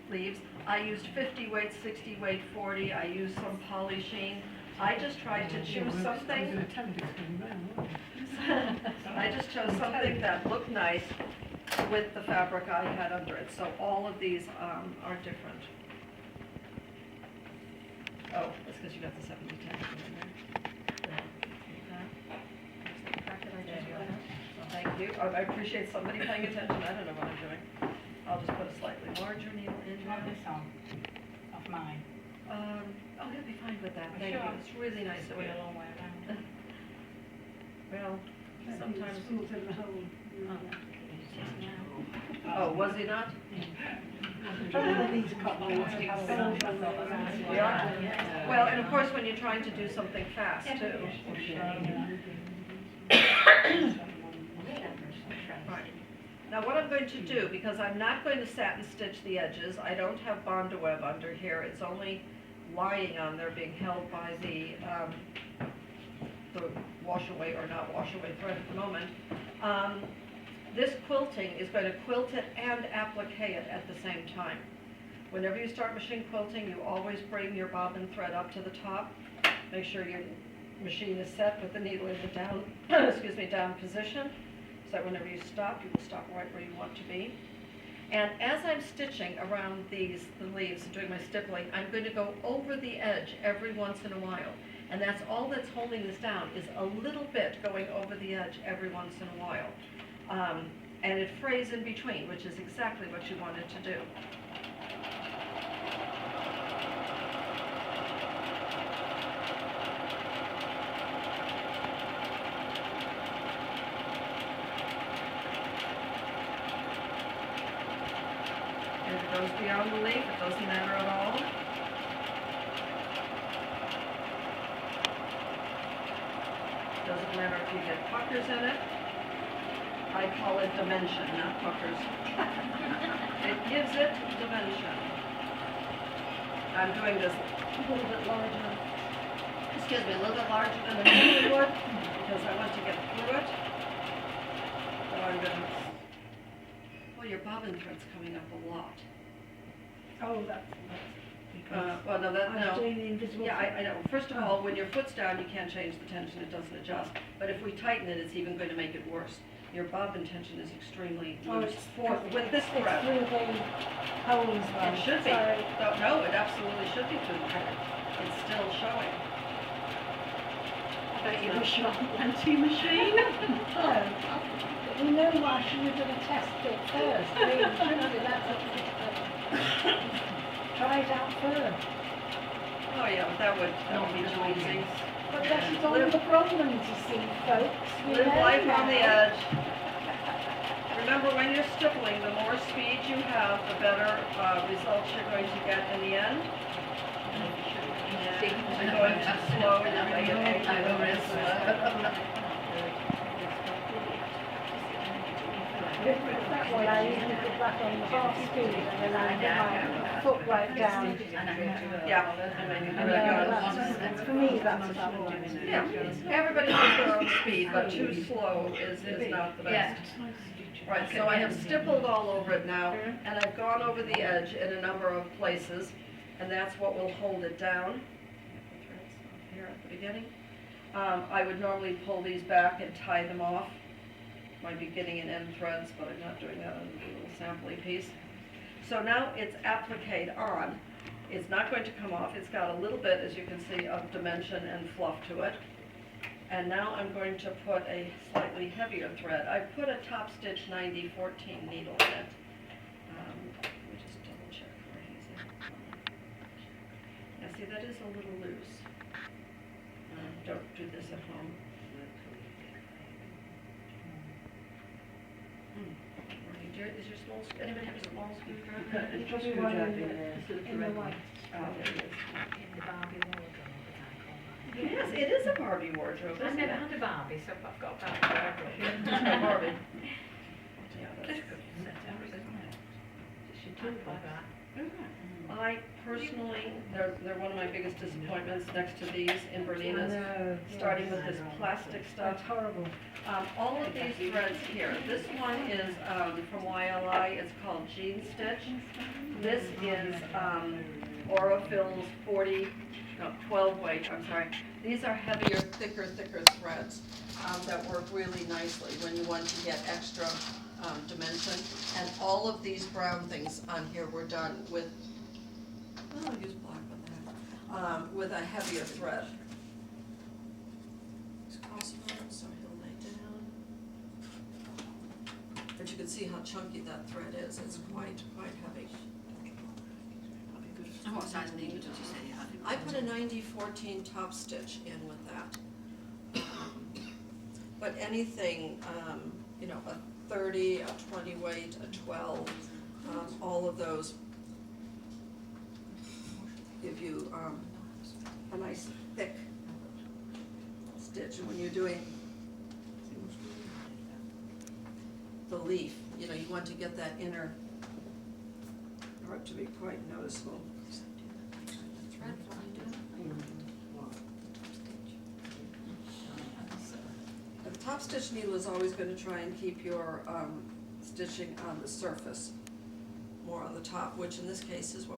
leaves. I used 50 weight, 60 weight, 40. I used some poly sheen. I just tried to choose something. I just chose something that looked nice with the fabric I had under it. So all of these are different. Oh, that's because you got the 70-10 in there. Thank you. I appreciate somebody paying attention. I don't know what I'm doing. I'll just put a slightly larger needle in Not there. this on, off mine. Oh, he'll be fine with that. I'm Thank sure. you. It's really nice It's of going you. a long way around. Well, sometimes. Oh, Oh, was he not? Yeah. Well, and of course, when you're trying to do something fast too. Right. Now what I'm going to do, because I'm not going to satin stitch the edges, I don't have bond-to-web under here, it's only lying on there being held by the wash away or not wash away thread at the moment. This quilting is going to quilt it and applique it at the same time. Whenever you start machine quilting, you always bring your bobbin thread up to the top. Make sure your machine is set with the needle in the down, down position, so that whenever you stop, you will stop right where you want to be. And as I'm stitching around the leaves and doing my stippling, I'm going to go over the edge every once in a while. And that's all that's holding this down, is a little bit going over the edge every once in a while. And it frays in between, which is exactly what you wanted to do. And if it goes beyond the leaf, it doesn't matter at all. Doesn't matter if you get puckers in it. I call it dimension, not puckers. It gives it dimension. I'm doing this a little bit larger, excuse me, a little bit larger than I normally would, because I want to get through it. So I'm going to, well, your bobbin thread's coming up a lot. Oh, that's Well, no, that, no. doing the invisible. Yeah, I know. First of all, when your foot's down, you can't change the tension, it doesn't adjust. But if we tighten it, it's even going to make it worse. Your bobbin tension is extremely loose with this It's thread. through the holes though. It should be. Sorry. No, it absolutely should be through the thread. It's still showing. I bet you wish you hadn't anti-machine. No. But you know why she would have a test fit first. Really, shouldn't we? That's try it out first. Oh yeah, but that would be too easy. But that is all the problem, you see, folks. We Live know life on the now. edge. Remember, when you're stippling, the more speed you have, the better results you're going to get in the end. And going too slow, you're going to get angry. That way I usually put that on the half speed and then I get my foot right down. Yeah. And that's, for me, that's about all. Yeah, everybody has their own speed, but too slow is not the best. Right, so I have stippled all over it now, and I've gone over the edge in a number of places, and that's what will hold it down. Here at the beginning. I would normally pull these back and tie them off. My beginning and end threads, but I'm not doing that on the little sampling piece. So now it's appliqued on. It's not going to come off. It's got a little bit, as you can see, of dimension and fluff to it. And now I'm going to put a slightly heavier thread. I put a top stitch 90-14 needle in it. Let me just double check for easy. Now see, that is a little loose. Don't do this at home. Is your small, anybody have a small screwdriver? There's probably one in the white. Oh, there it is. In the Barbie wardrobe, as I call mine. Yes, it is a Barbie wardrobe, I've isn't never it? had a Barbie, so I've got a Barbie wardrobe. It's a Barbie. Yeah, that's good. Set out, isn't it? She talked like that. I personally, they're one of my biggest disappointments next to these in Bernina's, starting with this plastic stuff. That's horrible. All of these threads here, this one is from YLI, it's called Jean Stitch. This is Orofil's 12 weight, I'm sorry. These are heavier, thicker threads that work really nicely when you want to get extra dimension. And all of these brown things on here were done with, I'll use black with a heavier thread. So he'll lay down. But you can see how chunky that thread is. It's quite heavy. And what size needle did you say you had? I put a 90-14 top stitch in with that. But anything, you know, a 30, a 20 weight, a 12, all of those give you a nice thick stitch. And when you're doing the leaf, you know, you want to get that inner part to be quite noticeable. The top stitch needle is always going to try and keep your stitching on the surface, more on the top, which in this case is what